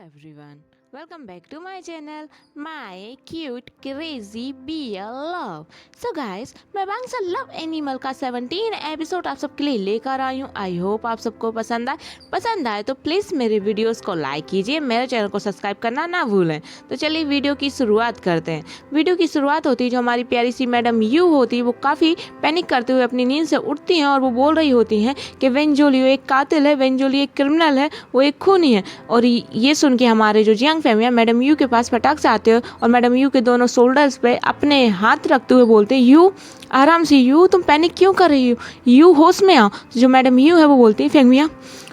everyone, welcome back to my channel, my cute crazy bear love. So guys, मैं बांग्सा love animal का 17 episode आप सबके लिए लेकर आई हूँ। आई होप आप सबको पसंद आए तो प्लीज़ मेरे वीडियोस को लाइक कीजिए, मेरे चैनल को सब्सक्राइब करना ना भूलें। तो चलिए वीडियो की शुरुआत करते हैं। वीडियो की शुरुआत होती है, जो हमारी प्यारी सी मैडम यू होती है वो काफ़ी पैनिक करते हुए अपनी नींद से उठती हैं और वो बोल रही होती हैं कि वेंजोलियो एक कातिल है, वेंजोलियो एक क्रिमिनल है, वो एक खूनी है। और ये सुन के हमारे जो जियांग फैमिली मैडम यू के पास फटाक से आते हैं और मैडम यू के दोनों शोल्डर्स पे अपने हाथ रखते हुए बोलते हैं, यू आराम से, यू तुम पैनिक क्यों कर रही हो, यू होश में आओ। जो मैडम यू है वो बोलती है, फेंगमिया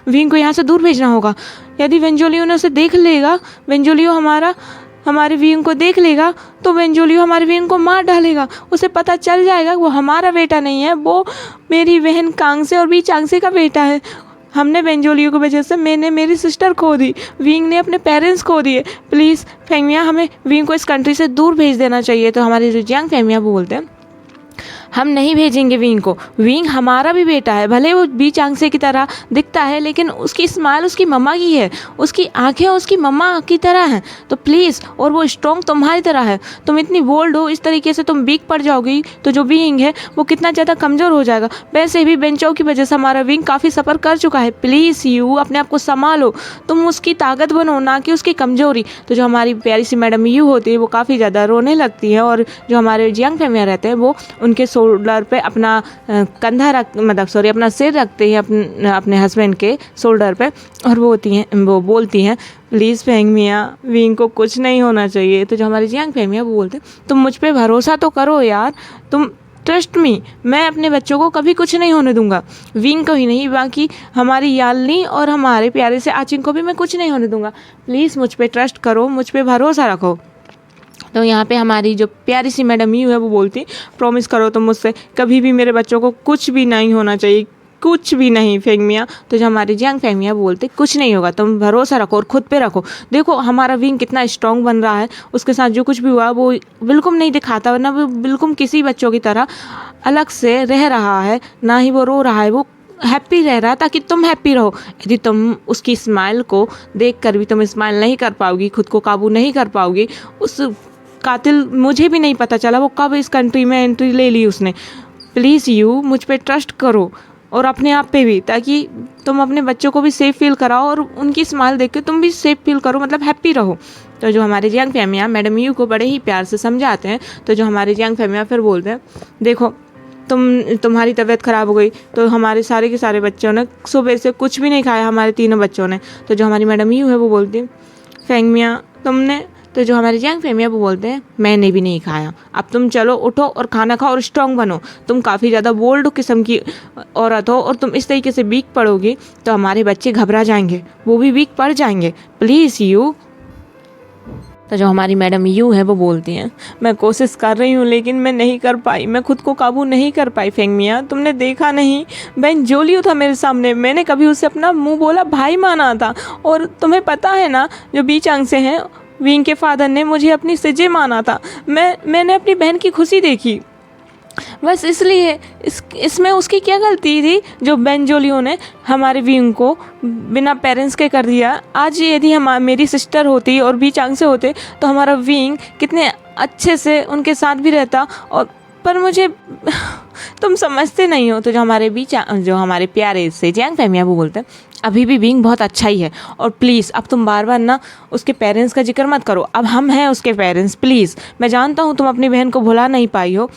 विंग को यहाँ से दूर भेजना होगा। यदि वेंजोलियो ने उसे देख लेगा, वेंजोलियो हमारे विंग को देख लेगा तो वेंजोलियो हमारे विंग को मार डालेगा। उसे पता चल जाएगा वो हमारा बेटा नहीं है, वो मेरी बहन कांगसे और बी चांगसे का बेटा है। हमने वेंजोलियो की वजह से मैंने मेरी सिस्टर खो दी, विंग ने अपने पेरेंट्स खो दिए। प्लीज़ फेंगमिया, हमें विंग को इस कंट्री से दूर भेज देना चाहिए। तो हमारे जो जियांग फैमिया वो बोलते हैं, हम नहीं भेजेंगे विंग को, विंग हमारा भी बेटा है। भले वो बी चांगसे की तरह दिखता है लेकिन उसकी स्माइल उसकी मम्मा की है, उसकी आंखें उसकी मम्मा की तरह हैं। तो प्लीज़, और वो स्ट्रॉन्ग तुम्हारी तरह है। तुम इतनी बोल्ड हो, इस तरीके से तुम वीक पड़ जाओगी तो जो विंग है वो कितना ज़्यादा कमज़ोर हो जाएगा। वैसे भी बेंचों की वजह से हमारा विंग काफ़ी सफ़र कर चुका है। प्लीज़ यू अपने आप को संभालो, तुम उसकी ताकत बनो ना कि उसकी कमज़ोरी। तो जो हमारी प्यारी सी मैडम यू होती है वो काफ़ी ज़्यादा रोने लगती है और जो हमारे जियांग फैमिया रहते हैं वो उनके शोल्डर पे अपना अपना सिर रखते हैं अपने हस्बैंड के शोल्डर पे और वो बोलती हैं, प्लीज़ फेंगमिया, विंग को कुछ नहीं होना चाहिए। तो जो हमारी जियांग फैमिया वो बोलते हैं, तुम मुझ पे भरोसा तो करो यार, तुम ट्रस्ट मी, मैं अपने बच्चों को कभी कुछ नहीं होने दूंगा, विंग को ही नहीं बाकी हमारी यालनी और हमारे प्यारे से आचिंग को भी मैं कुछ नहीं होने दूंगा। प्लीज़ मुझ पे ट्रस्ट करो, मुझ पे भरोसा रखो। तो यहाँ पे हमारी जो प्यारी सी मैडम यू है वो बोलती, प्रॉमिस करो तुम मुझसे, कभी भी मेरे बच्चों को कुछ भी नहीं होना चाहिए, कुछ भी नहीं फेंगमिया। तो जो हमारी जियांग फैमिया बोलते, कुछ नहीं होगा, तुम भरोसा रखो और ख़ुद पे रखो। देखो हमारा विंग कितना स्ट्रॉन्ग बन रहा है, उसके साथ जो कुछ भी हुआ वो बिल्कुल नहीं दिखाता, वरना वो बिल्कुल किसी बच्चों की तरह अलग से रह रहा है, ना ही वो रो रहा है, वो हैप्पी रह रहा है ताकि तुम हैप्पी रहो। यदि तुम उसकी स्माइल को देख कर भी तुम स्माइल नहीं कर पाओगी, खुद को काबू नहीं कर पाओगी, उस कातिल मुझे भी नहीं पता चला वो कब इस कंट्री में एंट्री ले ली उसने। प्लीज़ यू मुझ पे ट्रस्ट करो और अपने आप पे भी, ताकि तुम अपने बच्चों को भी सेफ़ फील कराओ और उनकी स्माइल देख के तुम भी सेफ़ फील करो, मतलब हैप्पी रहो। तो जो हमारे जियांग फैमिया मैडम यू को बड़े ही प्यार से समझाते हैं। तो जो हमारे जियांग फैमिया फिर बोलते हैं, देखो तुम्हारी तबीयत ख़राब हो गई तो हमारे सारे के सारे बच्चों ने सुबह से कुछ भी नहीं खाया, हमारे तीनों बच्चों ने। तो जो हमारी मैडम यू है वो बोलती है, फेंगमिया तुमने, तो जो हमारे जियांग फैमिया वो बोलते हैं, मैंने भी नहीं खाया, अब तुम चलो उठो और खाना खाओ और स्ट्रॉन्ग बनो। तुम काफ़ी ज़्यादा बोल्ड किस्म की औरत हो और तुम इस तरीके से वीक पड़ोगी तो हमारे बच्चे घबरा जाएंगे, वो भी वीक पड़ जाएंगे। Please you. तो जो हमारी मैडम यू है वो बोलती हैं, मैं कोशिश कर रही हूँ लेकिन मैं नहीं कर पाई, मैं खुद को काबू नहीं कर पाई। फेंगमिया तुमने देखा नहीं, वेंजोलियो था मेरे सामने, मैंने कभी उसे अपना मुंह बोला भाई माना था। और तुम्हें पता है ना, जो बी चांग से हैं विंग के फादर ने मुझे अपनी सिजे माना था, मैंने अपनी बहन की खुशी देखी, बस इसलिए इसमें उसकी क्या गलती थी जो बेंजोलियो ने हमारे विंग को बिना पेरेंट्स के कर दिया। आज यदि मेरी सिस्टर होती और बी चांग से होते तो हमारा विंग कितने अच्छे से उनके साथ भी रहता। और पर मुझे तुम समझते नहीं हो। तो जो हमारे प्यारे से जियांग फैमिया वो बोलते हैं, अभी भी विंग बहुत अच्छा ही है और प्लीज़ अब तुम बार बार ना उसके पेरेंट्स का जिक्र मत करो, अब हम हैं उसके पेरेंट्स। प्लीज़, मैं जानता हूँ तुम अपनी बहन को भुला नहीं पाई हो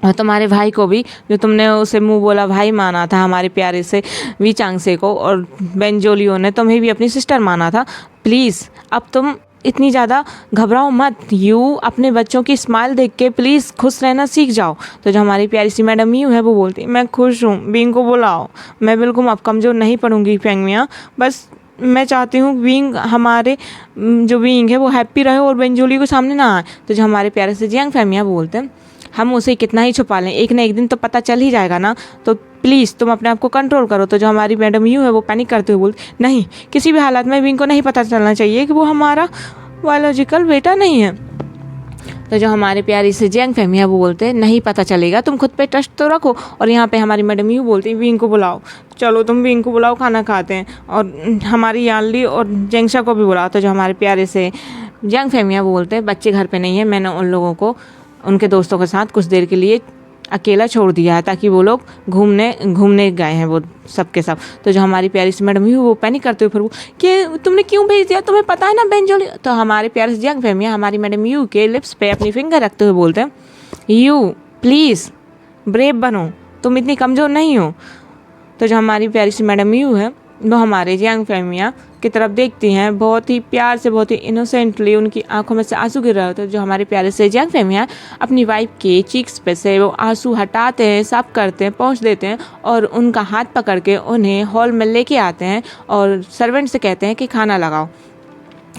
और तुम्हारे भाई को भी, जो तुमने उसे मुंह बोला भाई माना था हमारे प्यारे से वी चांगसे को, और बेंजोलियो ने तुम्हें भी अपनी सिस्टर माना था। प्लीज़ अब तुम इतनी ज़्यादा घबराओ मत, यू अपने बच्चों की स्माइल देख के प्लीज़ खुश रहना सीख जाओ। तो जो हमारी प्यारी सी मैडम यू है वो बोलती है, मैं खुश हूँ, विंग को बुलाओ, मैं बिल्कुल अब कमज़ोर नहीं पड़ूंगी फेंगमिया, बस मैं चाहती हूँ विंग हमारे जो विंग है वो हैप्पी रहे और बेंजोलियो के सामने ना आए। तो जो हमारे प्यारे से जियांग फैमिया बोलते हैं, हम उसे कितना ही छुपा लें, एक ना एक दिन तो पता चल ही जाएगा ना, तो प्लीज़ तुम अपने आप को कंट्रोल करो। तो जो हमारी मैडम यू है वो पैनिक करते हुए बोलती, नहीं, किसी भी हालत में विंग को नहीं पता चलना चाहिए कि वो हमारा बायोलॉजिकल बेटा नहीं है। तो जो हमारे प्यारी से जैंग फैमी है वो बोलते हैं नहीं पता चलेगा, तुम खुद पे ट्रस्ट तो रखो। और यहाँ पे हमारी मैडम यू बोलती है विंग को बुलाओ, चलो तुम विंग को बुलाओ, खाना खाते हैं। और हमारी यानली और जेंगशा को भी बुलाओ। तो जो हमारे प्यारे से जैंग फैमी है वो बोलते हैं बच्चे घर पे नहीं है, मैंने उन लोगों को उनके दोस्तों के साथ कुछ देर के लिए अकेला छोड़ दिया है ताकि वो लोग घूमने गए हैं वो सबके सब। तो जो हमारी प्यारी सी मैडम यू वो पैनिक करते हुए फिर वो कि तुमने क्यों भेज दिया, तुम्हें पता है ना बेंजोली। तो हमारे प्यारे से जंग फैमिया हमारी मैडम यू के लिप्स पे अपनी फिंगर रखते हुए बोलते हैं यू प्लीज़ ब्रेव बनो, तुम इतनी कमज़ोर नहीं हो। तो जो हमारी प्यारी सी मैडम यू है वो हमारे जंग फैमिया की तरफ देखती हैं, बहुत ही प्यार से, बहुत ही इनोसेंटली उनकी आंखों में से आंसू गिर रहे होते हैं। जो हमारे प्यारे से जंग फैमिया अपनी वाइफ के चीक्स पे से वो आंसू हटाते हैं, साफ करते हैं, पोंछ देते हैं और उनका हाथ पकड़ के उन्हें हॉल में लेके आते हैं और सर्वेंट से कहते हैं कि खाना लगाओ।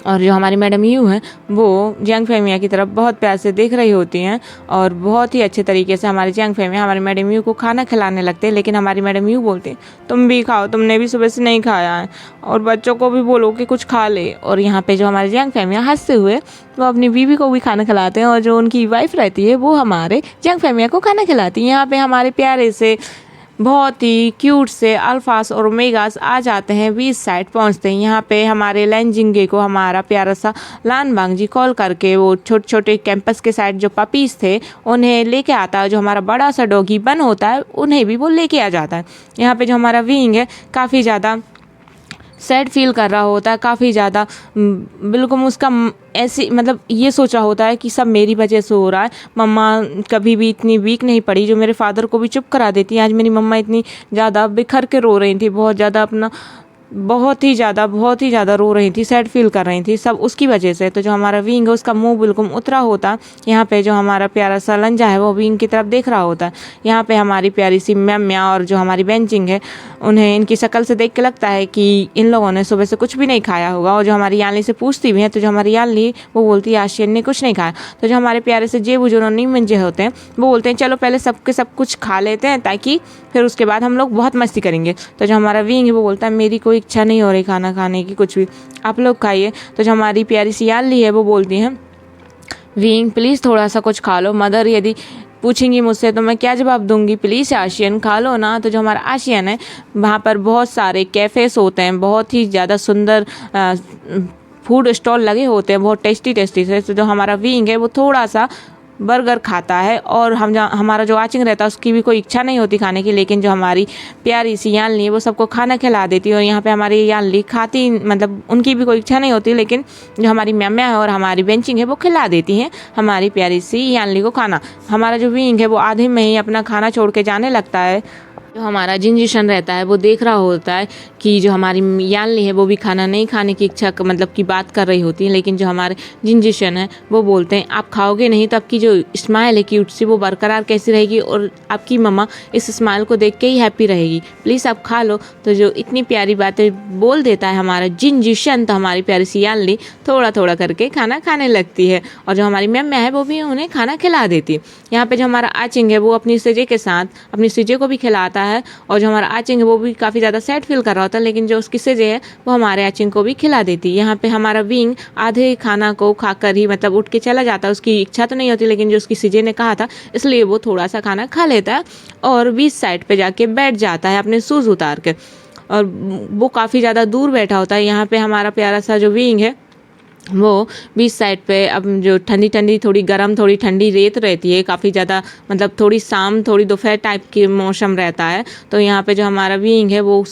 और जो हमारी मैडम यू हैं वो जंग फैमिया की तरफ बहुत प्यार से देख रही होती हैं और बहुत ही अच्छे तरीके से हमारी जंग फैमिया हमारी मैडम यू को खाना खिलाने लगते हैं। लेकिन हमारी मैडम यू बोलते हैं तुम भी खाओ, तुमने भी सुबह से नहीं खाया है, और बच्चों को भी बोलो कि कुछ खा ले। और यहाँ पे जो हमारे जंग फैमिया हंसते हुए वो अपनी बीवी को भी खाना खिलाते हैं और जो उनकी वाइफ रहती है वो हमारे जंग फैमिया को खाना खिलाती है। यहाँ पे हमारे प्यारे से बहुत ही क्यूट से अल्फास और ओमेगास आ जाते हैं, 20 साइड पहुंचते हैं। यहाँ पे हमारे लैंजिंगे को हमारा प्यारा सा लान बांग जी कॉल करके वो छोटे छोटे कैंपस के साइड जो पपीज़ थे उन्हें लेके आता है। जो हमारा बड़ा सा डॉगी बन होता है उन्हें भी वो लेके आ जाता है। यहाँ पे जो हमारा विंग है काफ़ी ज़्यादा सैड फील कर रहा होता है, काफ़ी ज़्यादा बिल्कुल उसका ऐसी मतलब ये सोच रहा होता है कि सब मेरी वजह से हो रहा है। मम्मा कभी भी इतनी वीक नहीं पड़ी जो मेरे फादर को भी चुप करा देती। आज मेरी मम्मा इतनी ज़्यादा बिखर के रो रही थी, बहुत ज़्यादा अपना बहुत ही ज़्यादा रो रही थी, सैड फील कर रही थी, सब उसकी वजह से। तो जो हमारा विंग है उसका मुंह बिल्कुल उतरा होता। यहाँ पे जो हमारा प्यारा सा लंजा है वो विंग की तरफ देख रहा होता है। यहाँ पे हमारी प्यारी सी मैम्या और जो हमारी बेंचिंग है उन्हें इनकी शक्ल से देख के लगता है कि इन लोगों ने सुबह से कुछ भी नहीं खाया होगा। और जो हमारी यानली से पूछती भी है तो जो हमारी यानली वो बोलती है आशियन ने कुछ नहीं खाया। तो जो हमारे प्यारे से जेबू जो नहीं मंजे होते हैं वो बोलते हैं चलो पहले सबके सब कुछ खा लेते हैं ताकि फिर उसके बाद हम लोग बहुत मस्ती करेंगे। तो जो हमारा विंग है वो बोलता है मेरी कोई इच्छा नहीं हो रही खाना खाने की, कुछ भी आप लोग खाइए। तो जो हमारी प्यारी सी यानली है वो बोलती हैं विंग प्लीज़ थोड़ा सा कुछ खा लो, मदर यदि पूछेंगी मुझसे तो मैं क्या जवाब दूंगी, प्लीज़ आशियन खा लो ना। तो जो हमारा आशियन है वहाँ पर बहुत सारे कैफ़ेस होते हैं, बहुत ही ज़्यादा सुंदर फूड स्टॉल लगे होते हैं, बहुत टेस्टी से। तो जो हमारा विंग है वो थोड़ा सा बर्गर खाता है और हमारा जो आचिंग रहता है उसकी भी कोई इच्छा नहीं होती खाने की। लेकिन जो हमारी प्यारी सी यानली है वो सबको खाना खिला देती है। और यहाँ पे हमारी यानली खाती मतलब उनकी भी कोई इच्छा नहीं होती, लेकिन जो हमारी मैम्या है और हमारी बेंचिंग है वो खिला देती हैं हमारी प्यारी सी यानली को खाना। हमारा जो विंग है वो आधे में ही अपना खाना छोड़ के जाने लगता है। जो हमारा जिंजिशन रहता है वो देख रहा होता है कि जो हमारी यानली है वो भी खाना नहीं खाने की इच्छा मतलब की बात कर रही होती है। लेकिन जो हमारे जिंजिशन है वो बोलते हैं आप खाओगे नहीं तो आपकी जो स्माइल है क्यूट सी वो बरकरार कैसी रहेगी और आपकी मम्मा इस स्माइल को देख के ही हैप्पी रहेगी, प्लीज़ आप खा लो। तो जो इतनी प्यारी बातें बोल देता है हमारा जिंजिशन तो हमारी प्यारी सी यानली थोड़ा थोड़ा करके खाना खाने लगती है और जो हमारी मैम्या है वो भी उन्हें खाना खिला देती है। यहाँ पे जो हमारा आचिंग है वो अपनी सिजे के साथ अपनी सिजे को भी खिलाता है और जो हमारा आचिंग है वो भी काफ़ी ज़्यादा सैड फील कर रहा होता है, लेकिन जो उसकी सिजे है वो हमारे आचिंग को भी खिला देती है। यहाँ पे हमारा विंग आधे खाना को खाकर ही मतलब उठ के चला जाता है, उसकी इच्छा तो नहीं होती लेकिन जो उसकी सिजे ने कहा था इसलिए वो थोड़ा सा खाना खा लेता है और 20 साइड पे जाके बैठ जाता है अपने शूज़ उतार के और वो काफ़ी ज़्यादा दूर बैठा होता है। यहाँ पे हमारा प्यारा सा जो विंग है वो 20 साइड पे अब जो ठंडी थोड़ी गर्म थोड़ी ठंडी रेत रहती है, काफ़ी ज़्यादा मतलब थोड़ी शाम थोड़ी दोपहर टाइप की मौसम रहता है। तो यहाँ पे जो हमारा विंग है वो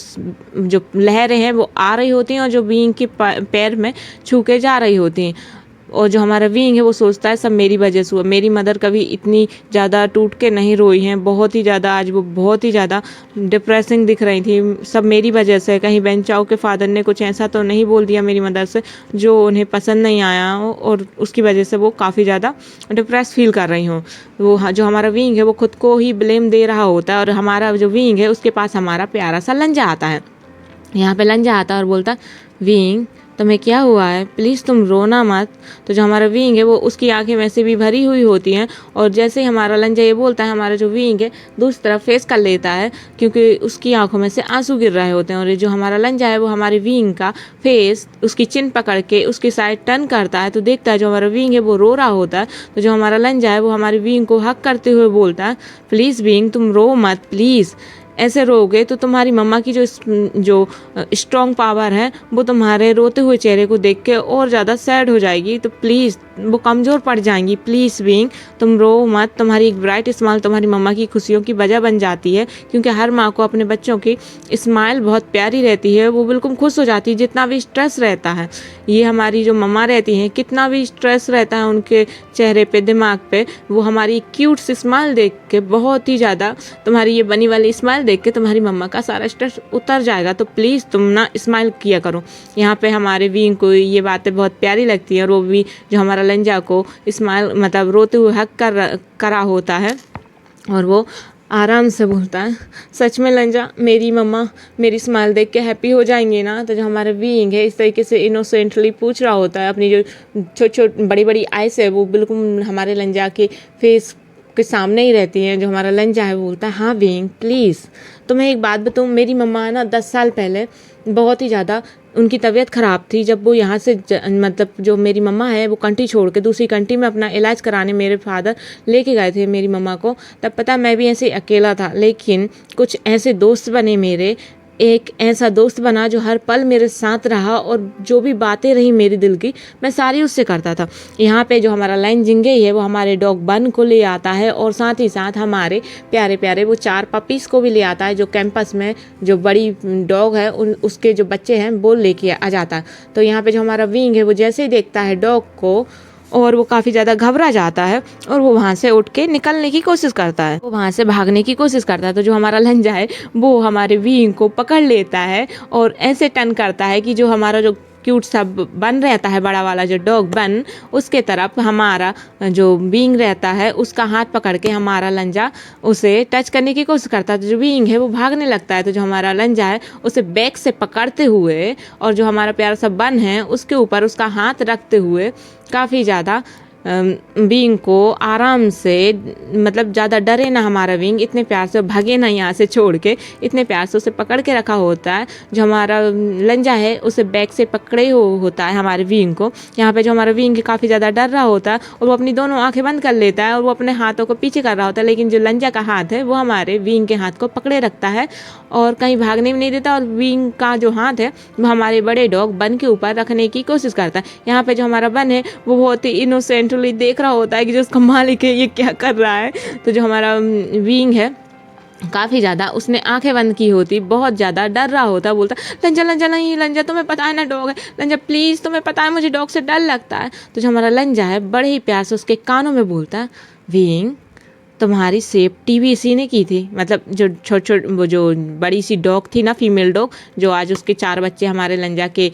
जो लहरें हैं वो आ रही होती हैं और जो विंग के पैर में छू के जा रही होती हैं। और जो हमारा विंग है वो सोचता है सब मेरी वजह से हुआ, मेरी मदर कभी इतनी ज़्यादा टूट के नहीं रोई हैं, बहुत ही ज़्यादा आज वो बहुत ही ज़्यादा डिप्रेसिंग दिख रही थी, सब मेरी वजह से। कहीं बेंचाओ के फादर ने कुछ ऐसा तो नहीं बोल दिया मेरी मदर से जो उन्हें पसंद नहीं आया हो और उसकी वजह से वो काफ़ी ज़्यादा डिप्रेस फील कर रही हूँ। वो जो हमारा विंग है वो खुद को ही ब्लेम दे रहा होता है और हमारा जो विंग है उसके पास हमारा प्यारा सा लंजा आता है। यहाँ पे लंजा आता है और बोलता विंग तुम्हें क्या हुआ है, प्लीज़ तुम रोना मत। तो जो हमारा विंग है वो उसकी आंखें वैसे भी भरी हुई होती हैं, और जैसे ही हमारा लंजा ये बोलता है, हमारा जो विंग है दूसरी तरफ फेस कर लेता है, क्योंकि उसकी आंखों में से आंसू गिर रहे होते हैं। और ये जो हमारा लंजा है वो हमारे विंग का फेस उसकी चिन पकड़ के उसकी साइड टर्न करता है, तो देखता है जो हमारा विंग है वो रो रहा होता है। तो जो हमारा लंजा है वो हमारे विंग को हक करते हुए बोलता है, प्लीज़ विंग तुम रो मत, प्लीज़। ऐसे रोगे तो तुम्हारी मम्मा की जो स्ट्रॉन्ग पावर है वो तुम्हारे रोते हुए चेहरे को देख के और ज़्यादा सैड हो जाएगी, तो प्लीज़ वो कमज़ोर पड़ जाएंगी। प्लीज़ विंग तुम रो मत, तुम्हारी एक ब्राइट स्माइल तुम्हारी मम्मा की खुशियों की वजह बन जाती है, क्योंकि हर माँ को अपने बच्चों की स्माइल बहुत प्यारी रहती है, वो बिल्कुल खुश हो जाती है जितना भी स्ट्रेस रहता है। ये हमारी जो मम्मा रहती हैं, कितना भी स्ट्रेस रहता है उनके चेहरे पे दिमाग पे, वो हमारी क्यूट सी स्माइल देख के बहुत ही ज़्यादा, तुम्हारी ये बनी वाली स्माइल देख के तुम्हारी मम्मा का सारा स्ट्रेस उतर जाएगा। तो प्लीज़ तुम ना स्माइल किया करो। यहाँ पे हमारे विंग को ये बातें बहुत प्यारी लगती हैं, और वो भी जो हमारा लंजा को स्माइल मतलब रोते हुए हक करा होता है, और वो आराम से बोलता है, सच में लंजा मेरी मम्मा मेरी स्माइल देख के हैप्पी हो जाएंगे ना। तो जो हमारा विंग है इस तरीके से इनोसेंटली पूछ रहा होता है, अपनी जो छोटी छोटी बड़ी बड़ी आइस है वो बिल्कुल हमारे लंजा के फेस के सामने ही रहती हैं। जो हमारा लंजा है वो बोलता है, हाँ विंग प्लीज़ तुम्हें एक बात बताऊँ, मेरी मम्मा है ना 10 साल पहले बहुत ही ज़्यादा उनकी तबीयत ख़राब थी। जब वो यहाँ से मतलब जो मेरी मम्मा है वो कंट्री छोड़ के दूसरी कंट्री में अपना इलाज कराने मेरे फादर लेके गए थे मेरी मम्मा को, तब पता मैं भी ऐसे अकेला था, लेकिन कुछ ऐसे दोस्त बने मेरे, एक ऐसा दोस्त बना जो हर पल मेरे साथ रहा, और जो भी बातें रही मेरे दिल की मैं सारी उससे करता था। यहाँ पे जो हमारा लाइन जिंगे है वो हमारे डॉग बन को ले आता है, और साथ ही साथ हमारे प्यारे प्यारे वो 4 पपीज़ को भी ले आता है, जो कैंपस में जो बड़ी डॉग है उसके जो बच्चे हैं वो लेके आ जाता है। तो यहाँ पे जो हमारा विंग है वो जैसे ही देखता है डॉग को, और वो काफ़ी ज़्यादा घबरा जाता है, और वो वहाँ से उठ के निकलने की कोशिश करता है, वो वहाँ से भागने की कोशिश करता है। तो जो हमारा लंजा है वो हमारे विंग को पकड़ लेता है, और ऐसे टर्न करता है कि जो हमारा जो क्यूट सा बन रहता है बड़ा वाला जो डॉग बन, उसके तरफ हमारा जो विंग रहता है उसका हाथ पकड़ के हमारा लंजा उसे टच करने की कोशिश करता है। तो जो विंग है वो भागने लगता है, तो जो हमारा लंजा है उसे बैक से पकड़ते हुए, और जो हमारा प्यारा सा बन है उसके ऊपर उसका हाथ रखते हुए काफ़ी ज़्यादा विंग को आराम से, मतलब ज़्यादा डरे ना हमारा विंग, इतने प्यार से भागे ना यहाँ से छोड़ के, इतने प्यार से उसे पकड़ के रखा होता है। जो हमारा लंजा है उसे बैक से पकड़े होता है हमारे विंग को। यहाँ पे जो हमारा विंग काफ़ी ज़्यादा डर रहा होता है, और वो अपनी दोनों आंखें बंद कर लेता है, और वो अपने हाथों को पीछे कर रहा होता है, लेकिन जो लंजा का हाथ है वो हमारे विंग के हाथ को पकड़े रखता है, और कहीं भागने भी नहीं देता, और विंग का जो हाथ है वो हमारे बड़े डॉग बन के ऊपर रखने की कोशिश करता है। यहाँ पे जो हमारा बन है वो बहुत ही इनोसेंटली देख रहा होता है कि जो उसका मालिक है ये क्या कर रहा है। तो जो हमारा विंग है काफ़ी ज़्यादा उसने आंखें बंद की होती, बहुत ज़्यादा डर रहा होता, बोलता लंजा लंजा नहीं लंजा तुम्हें पता है ना डॉग है, लंजा प्लीज़ तुम्हें पता है मुझे डॉग से डर लगता है। तो जो हमारा लंजा है बड़े ही प्यार से उसके कानों में बोलता है, विंग तुम्हारी सेफ्टी भी इसी ने की थी, मतलब जो छोट वो जो बड़ी सी डॉग थी ना, फीमेल डॉग, जो आज उसके 4 बच्चे हमारे लंजा के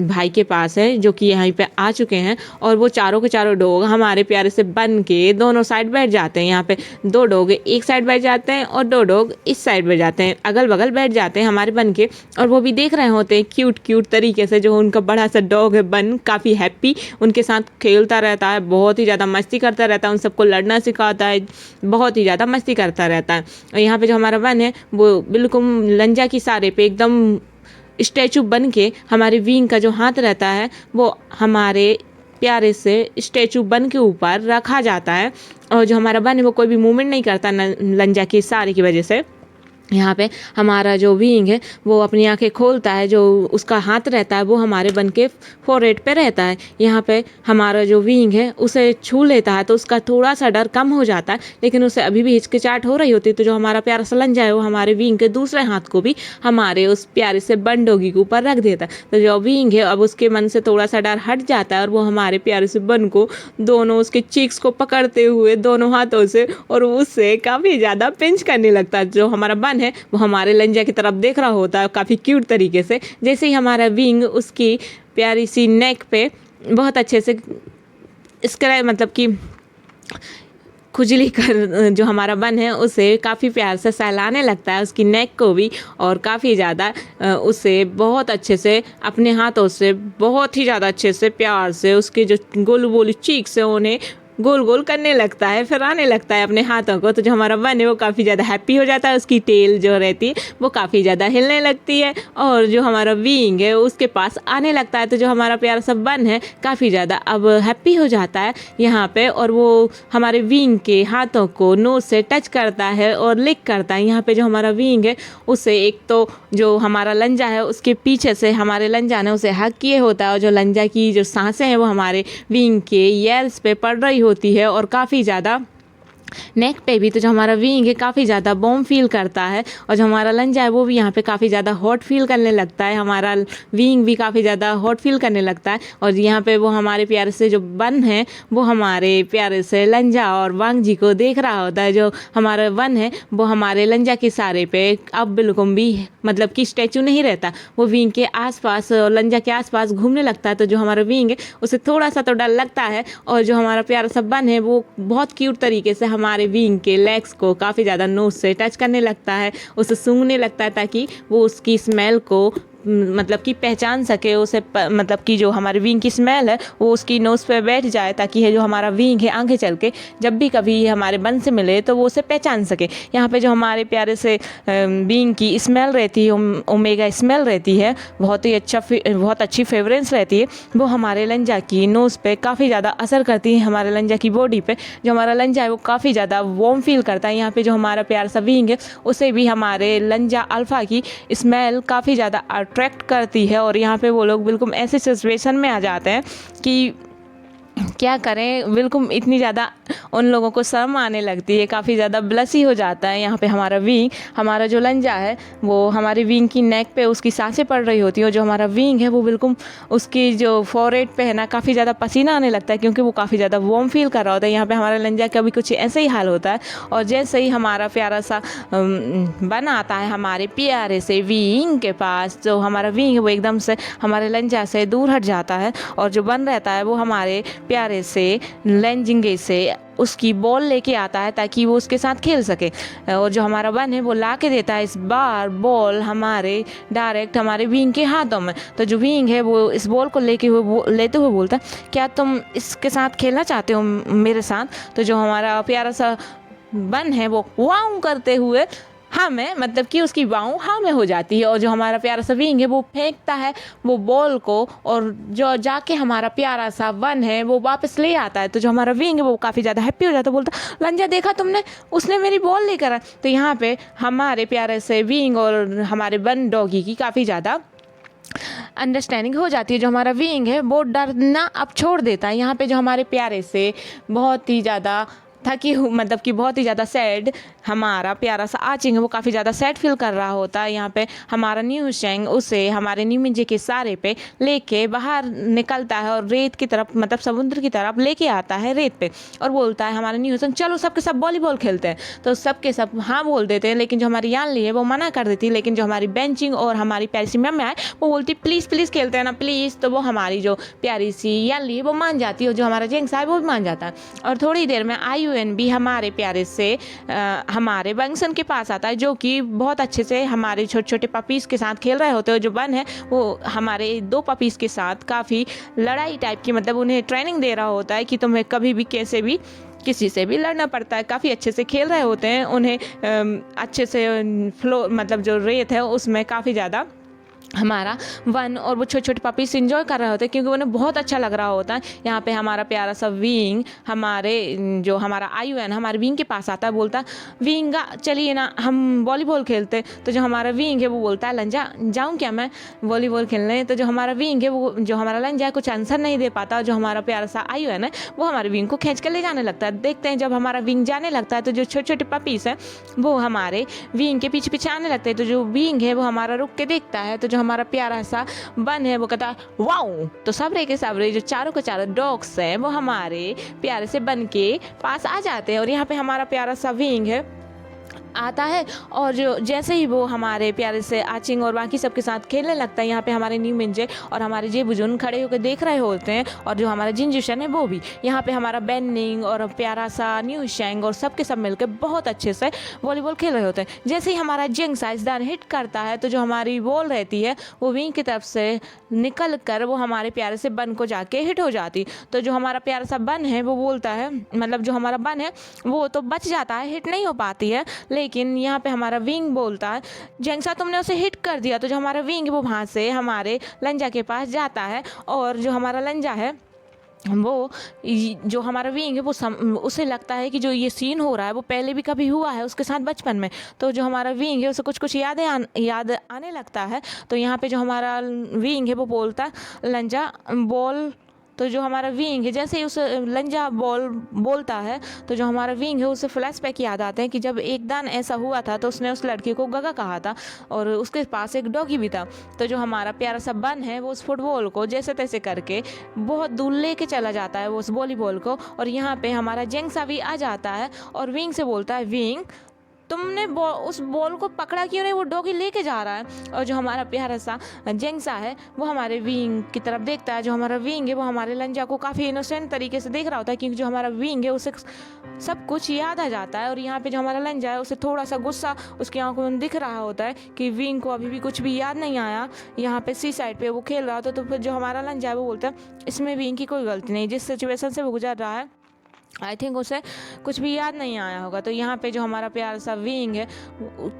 भाई के पास है, जो कि यहाँ पे आ चुके हैं, और वो चारों के चारों डॉग हमारे प्यारे से बन के दोनों साइड बैठ जाते हैं। यहाँ पे 2 डॉग एक साइड बैठ जाते हैं, और 2 डॉग इस साइड बैठ जाते हैं, अगल बगल बैठ जाते हैं हमारे बन के, और वो भी देख रहे होते हैं क्यूट क्यूट तरीके से। जो उनका बड़ा सा डॉग है बन, काफ़ी हैप्पी उनके साथ खेलता रहता है, बहुत ही ज़्यादा मस्ती करता रहता है, उन सबको लड़ना सिखाता है, बहुत ही ज़्यादा मस्ती करता रहता है। और यहाँ पे जो हमारा बन है वो बिल्कुल लंजा की सारे पे एकदम स्टैचू बन के, हमारे विंग का जो हाथ रहता है वो हमारे प्यारे से स्टैचू बन के ऊपर रखा जाता है, और जो हमारा बन है वो कोई भी मूवमेंट नहीं करता लंजा की सारे की वजह से। यहाँ पे हमारा जो विंग है वो अपनी आंखें खोलता है, जो उसका हाथ रहता है वो हमारे बन के फोरहेड पे रहता है। यहाँ पे हमारा जो विंग है उसे छू लेता है, तो उसका थोड़ा सा डर कम हो जाता है, लेकिन उसे अभी भी हिचकिचाहट हो रही होती है। तो जो हमारा प्यारा सा लंजा है वो हमारे विंग के दूसरे हाथ को भी हमारे उस प्यारे से बन डॉगी के ऊपर रख देता है। तो जो विंग है अब उसके मन से थोड़ा सा डर हट जाता है, और वो हमारे प्यारे से बन को दोनों उसके चीक्स को पकड़ते हुए दोनों हाथों से, और उससे काफ़ी ज़्यादा पिंच करने लगता है। जो हमारा बन है वो हमारे लंजा की तरफ देख रहा होता है काफ़ी क्यूट तरीके से। जैसे ही हमारा विंग उसकी प्यारी सी नेक पे बहुत अच्छे से इसका मतलब कि खुजली कर जो हमारा बन है उसे काफ़ी प्यार से सहलाने लगता है, उसकी नेक को भी, और काफ़ी ज़्यादा उसे बहुत अच्छे से अपने हाथों से बहुत ही ज़्यादा अच्छे से प्यार से उसके जो गोलू बोलू चीक से उन्हें गोल गोल करने लगता है, फिराने लगता है अपने हाथों को। तो जो हमारा बन है वो काफ़ी ज़्यादा हैप्पी हो जाता है, उसकी टेल जो रहती है वो काफ़ी ज़्यादा हिलने लगती है और जो हमारा विंग है उसके पास आने लगता है। तो जो हमारा प्यारा सा बन है काफ़ी ज़्यादा अब हैप्पी हो जाता है यहाँ पे, और वो हमारे विंग के हाथों को नोज से टच करता है और लिक करता है। यहाँ पे जो हमारा विंग है उसे एक तो जो हमारा लंजा है उसके पीछे से हमारे लंजा ने उसे हक किए होता है, और जो लंजा की जो सांसें हैं वो हमारे विंग के ईयर्स पे पड़ रही होती है और काफ़ी ज़्यादा नेक पे भी। तो जो हमारा विंग है काफ़ी ज़्यादा वार्म फील करता है, और जो हमारा लंजा है वो भी यहाँ पे काफ़ी ज़्यादा हॉट फील करने लगता है, हमारा विंग भी काफ़ी ज़्यादा हॉट फील करने लगता है। और यहाँ पे वो हमारे प्यारे से जो बन है वो हमारे प्यारे से लंजा और वांग जी को देख रहा होता है। जो हमारा वन है वो हमारे लंजा के सारे पे अब बिल्कुल भी मतलब कि स्टैचू नहीं रहता, वो विंग के आसपास और लंजा के आसपास घूमने लगता है। तो जो हमारा विंग है उसे थोड़ा सा तो डर लगता है, और जो हमारा प्यारा सा बन है वो बहुत क्यूट तरीके से हमारे विंग के लेग्स को काफ़ी ज़्यादा नोज से टच करने लगता है, उसे सूंघने लगता है ताकि वो उसकी स्मेल को मतलब कि पहचान सके, उसे मतलब कि जो हमारे विंग की स्मेल है वो उसकी नोज़ पे बैठ जाए, ताकि है जो हमारा विंग है आगे चल के जब भी कभी हमारे बन से मिले तो वो उसे पहचान सके। यहाँ पे जो हमारे प्यारे से विंग की स्मेल रहती है, ओमेगा स्मेल रहती है, बहुत अच्छी फेवरेंस रहती है, वो हमारे लंजा की नोज़ पे काफ़ी ज़्यादा असर करती है, हमारे लंजा की बॉडी पे। जो हमारा लंजा है वो काफ़ी ज़्यादा वार्म फील करता है। यहाँ पे जो हमारा प्यारा सा विंग है उसे भी हमारे लंजा अल्फ़ा की स्मेल काफ़ी ज़्यादा अट्रैक्ट करती है, और यहाँ पे वो लोग बिल्कुल ऐसे सिचुएशन में आ जाते हैं कि क्या करें, बिल्कुल इतनी ज़्यादा उन लोगों को शर्म आने लगती है, काफ़ी ज़्यादा ब्लसी हो जाता है। यहाँ पे हमारा विंग, हमारा जो लंजा है वो हमारी विंग की नेक पे उसकी सांसें पड़ रही होती है, और जो हमारा विंग है वो बिल्कुल उसकी जो फॉरहेड पे है ना काफ़ी ज़्यादा पसीना आने लगता है, क्योंकि वो काफ़ी ज़्यादा वार्म फील कर रहा होता है। यहाँ पे हमारा लंजा का भी कुछ ऐसे ही हाल होता है, और जैसे ही हमारा प्यारा सा बन आता है हमारे प्यारे से विंग के पास, जो हमारा विंग है वो एकदम से हमारे लंजा से दूर हट जाता है, और जो बन रहता है वो हमारे प्यारे से लंजिंगे से उसकी बॉल लेके आता है ताकि वो उसके साथ खेल सके। और जो हमारा बन है वो ला के देता है इस बार बॉल हमारे डायरेक्ट हमारे विंग के हाथों में। तो जो विंग है वो इस बॉल को लेते हुए बोलता है, क्या तुम इसके साथ खेलना चाहते हो मेरे साथ? तो जो हमारा प्यारा सा बन है वो वाऊ करते हुए हाँ में मतलब कि उसकी बाहों हाँ में हो जाती है, और जो हमारा प्यारा सा विंग है वो फेंकता है वो बॉल को, और जो जाके हमारा प्यारा सा वन है वो वापस ले आता है। तो जो हमारा विंग है वो काफ़ी ज़्यादा हैप्पी हो जाता है, बोलता लंजा देखा तुमने, उसने मेरी बॉल लेकर आया। तो यहाँ पे हमारे प्यारे से विंग और हमारे वन डॉगी की काफ़ी ज़्यादा अंडरस्टैंडिंग हो जाती है। जो हमारा विंग है वो डरना अब छोड़ देता है। यहाँ पे जो हमारे प्यारे से बहुत ही ज़्यादा मतलब कि बहुत ही ज़्यादा सैड हमारा प्यारा सा आचिंग है वो काफ़ी ज़्यादा सैड फील कर रहा होता है। यहाँ पे हमारा न्यू शेंग उसे हमारे न्यू मिंजे के सारे पे लेके बाहर निकलता है और रेत की तरफ मतलब समुद्र की तरफ लेके आता है रेत पे, और बोलता है हमारा न्यू शेंग चलो सबके सब वॉलीबॉल खेलते हैं। तो सबके सब हाँ बोल देते हैं, लेकिन जो हमारी यान ली है वो मना कर देती है। लेकिन जो हमारी बेंचिंग और हमारी प्यारी सी मैम आए वो बोलती प्लीज़ प्लीज़ खेलते हैं ना प्लीज़। तो वो हमारी जो प्यारी सी यान ली है वो मान जाती है, और जो हमारा जेंग साहब वो भी मान जाता है। और थोड़ी देर में IUN भी हमारे प्यारे से हमारे बंगसन के पास आता है, जो कि बहुत अच्छे से हमारे छोटे छोटे पपीज़ के साथ खेल रहे होते हैं। जो बन है वो हमारे 2 पपीज़ के साथ काफ़ी लड़ाई टाइप की मतलब उन्हें ट्रेनिंग दे रहा होता है कि तुम्हें कभी भी कैसे भी किसी से भी लड़ना पड़ता है। काफ़ी अच्छे से खेल रहे होते हैं, उन्हें अच्छे से फ्लो मतलब जो रेत है उसमें काफ़ी ज़्यादा हमारा वन और वो छोटे छोटे पपीज़ इंजॉय कर रहे होते हैं, क्योंकि उन्हें बहुत अच्छा लग रहा होता है। यहाँ पे हमारा प्यारा सा विंग हमारे जो हमारा IUN हमारे विंग के पास आता है, बोलता विंगा चलिए ना हम वॉलीबॉल खेलते। तो जो हमारा विंग है वो बोलता है लंजा जाऊँ क्या मैं वॉलीबॉल खेलने? तो जो हमारा विंग है वो जो हमारा लंजा है कुछ आंसर नहीं दे पाता। जो हमारा प्यारा सा IUN है वो हमारे विंग को खींच कर ले जाने लगता है। देखते हैं जब हमारा विंग जाने लगता है तो जो छोटे छोटे पपीज़ हैं वो हमारे विंग के पीछे पीछे आने लगते हैं। तो जो विंग है वो हमारा रुक के देखता है। तो जो हमारा प्यारा सा बन है वो कहता है वाओ। तो सबरे के सबरे जो चारों के चारों डॉग्स हैं वो हमारे प्यारे से बन के पास आ जाते हैं। और यहाँ पे हमारा प्यारा सा विंग है आता है और जो जैसे ही वो हमारे प्यारे से आचिंग और बाकी सबके साथ खेलने लगता है, यहाँ पे हमारे न्यू मिंजे और हमारे जेबुजुन खड़े होकर देख रहे होते हैं और जो हमारा जिनजुशन है वो भी। यहाँ पे हमारा बेनिंग और प्यारा सा न्यू शेंग और सबके सब मिलकर बहुत अच्छे से वॉलीबॉल खेल रहे होते हैं। जैसे ही हमारा जिंग साइंसदान हिट करता है तो जो हमारी बॉल रहती है वो विंग की तरफ से निकल कर वो हमारे प्यारे से बन को जाके हिट हो जाती। तो जो हमारा प्यारा सा बन है वो बोलता है, मतलब जो हमारा बन है वो तो बच जाता है, हिट नहीं हो पाती है। लेकिन यहाँ पे हमारा विंग बोलता है जेंगसा तुमने उसे हिट कर दिया। तो जो हमारा विंग वो वहाँ से हमारे लंजा के पास जाता है और जो हमारा लंजा है वो जो हमारा विंग है वो उसे लगता है कि जो ये सीन हो रहा है वो पहले भी कभी हुआ है उसके साथ बचपन में। तो जो हमारा विंग है उसे कुछ कुछ याद आने लगता है। तो यहाँ पे जो हमारा विंग है वो बोलता है लंजा बॉल। तो जो हमारा विंग है जैसे ही उसे लंजा बॉल बोलता है तो जो हमारा विंग है उसे फ्लैशबैक याद आते हैं कि जब एक दान ऐसा हुआ था तो उसने उस लड़के को गगा कहा था और उसके पास एक डॉगी भी था। तो जो हमारा प्यारा सा बन है वो उस फुटबॉल को जैसे तैसे करके बहुत दूर लेके चला जाता है वो उस वॉलीबॉल को। और यहाँ पे हमारा जेंगसा भी आ जाता है और विंग से बोलता है विंग तुमने उस बॉल को पकड़ा क्यों नहीं, वो डॉगी लेके जा रहा है। और जो हमारा प्यारा सा जेंगसा है वो हमारे विंग की तरफ देखता है। जो हमारा विंग है वो हमारे लंजा को काफ़ी इनोसेंट तरीके से देख रहा होता है क्योंकि जो हमारा विंग है उसे सब कुछ याद आ जाता है। और यहाँ पे जो हमारा लंजा है उसे थोड़ा सा गुस्सा उसकी आंखों में दिख रहा होता है कि विंग को अभी भी कुछ भी याद नहीं आया। यहाँ पे सी साइड पे वो खेल रहा होता है। तो फिर जो हमारा लंजा है वो बोलता है इसमें विंग की कोई गलती नहीं, जिस सिचुएशन से वो गुजर रहा है आई थिंक उसे कुछ भी याद नहीं आया होगा। तो यहाँ पे जो हमारा प्यारा सा विंग है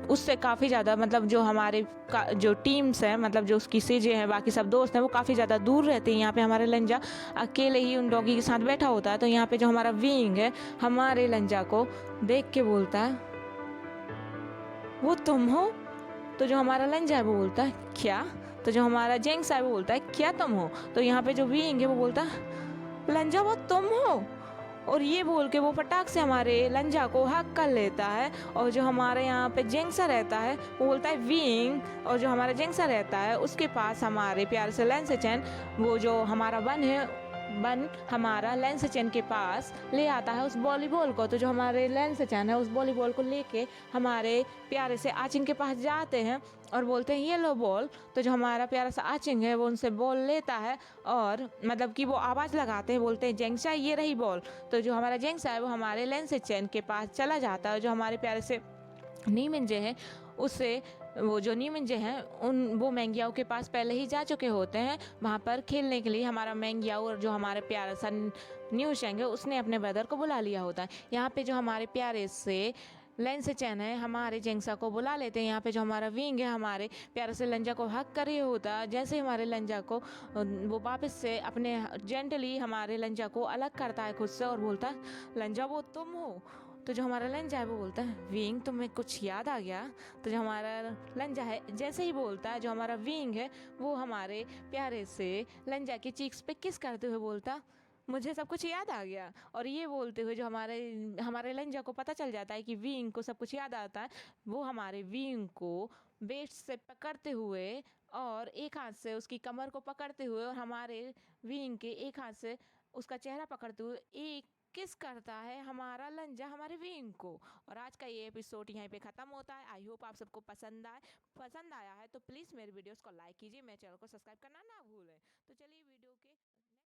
उससे काफ़ी ज़्यादा, मतलब जो हमारे जो टीम्स हैं, मतलब जो उसकी सीजे हैं बाकी सब दोस्त हैं वो काफ़ी ज़्यादा दूर रहते हैं। यहाँ पे हमारे लंजा अकेले ही उन डॉगी के साथ बैठा होता है। तो यहाँ पे जो हमारा विंग है हमारे लंजा को देख के बोलता है वो तुम हो। तो जो हमारा लंजा है वो बोलता है क्या। तो जो हमारा जेंग्स है वो बोलता है क्या तुम हो। तो यहाँ पे जो विंग है वो बोलता है लंजा वो तुम हो। और ये बोल के वो फटाक से हमारे लंजा को हक कर लेता है। और जो हमारे यहाँ पे जेंगसा रहता है वो बोलता है विंग। और जो हमारा जेंगसा रहता है उसके पास हमारे प्यार से लेंसचेन, वो जो हमारा बन है बन हमारा लेंसचेन के पास ले आता है उस वॉलीबॉल को। तो जो हमारे लेंसचेन है उस वॉलीबॉल को लेके हमारे प्यारे से आचिंग के पास जाते हैं और बोलते हैं ये लो बॉल। तो जो हमारा प्यारा सा आचिंग है वो उनसे बॉल लेता है और मतलब कि वो आवाज़ लगाते हैं, बोलते हैं जेंगसा ये रही बॉल। तो जो हमारा जेंगसा है वो हमारे लेंसचेन के पास चला जाता है। जो हमारे प्यारे से नीमिंजे हैं उससे वो जो नीमिंजे हैं उन वो मैंगियाओ के पास पहले ही जा चुके होते हैं वहाँ पर खेलने के लिए। हमारा मैंगियाओ और जो हमारे प्यारा सा न्यू शेंग है उसने अपने ब्रदर को बुला लिया होता है। यहाँ पे जो हमारे प्यारे से लेंसचेन है हमारे जेंगसा को बुला लेते हैं। यहाँ पे जो हमारा विंग है हमारे प्यारे से लंजा को हक करे होता है। जैसे हमारे लंजा को वो वापस से अपने जेंटली हमारे लंजा को अलग करता है खुद से और बोलता है लंजा वो तुम हो। तो जो हमारा लंजा है वो बोलता है विंग तुम्हें कुछ याद आ गया। तो जो हमारा लंजा है जैसे ही बोलता है जो हमारा विंग है वो हमारे प्यारे से लंजा के चीक्स पे किस करते हुए बोलता मुझे सब कुछ याद आ गया। और ये बोलते हुए जो हमारे हमारे लंजा को पता चल जाता है कि विंग को सब कुछ याद आता है, वो हमारे विंग को बेस्ट से पकड़ते हुए और एक हाथ से उसकी कमर को पकड़ते हुए और हमारे विंग के एक हाथ से उसका चेहरा पकड़ते हुए एक किस करता है हमारा लंजा हमारे विंग को। और आज का ये एपिसोड यहीं पे ख़त्म होता है। आई होप आप सबको पसंद आया है तो प्लीज़ मेरे वीडियोस को लाइक कीजिए, मेरे चैनल को सब्सक्राइब करना ना भूलें। तो चलिए वीडियो के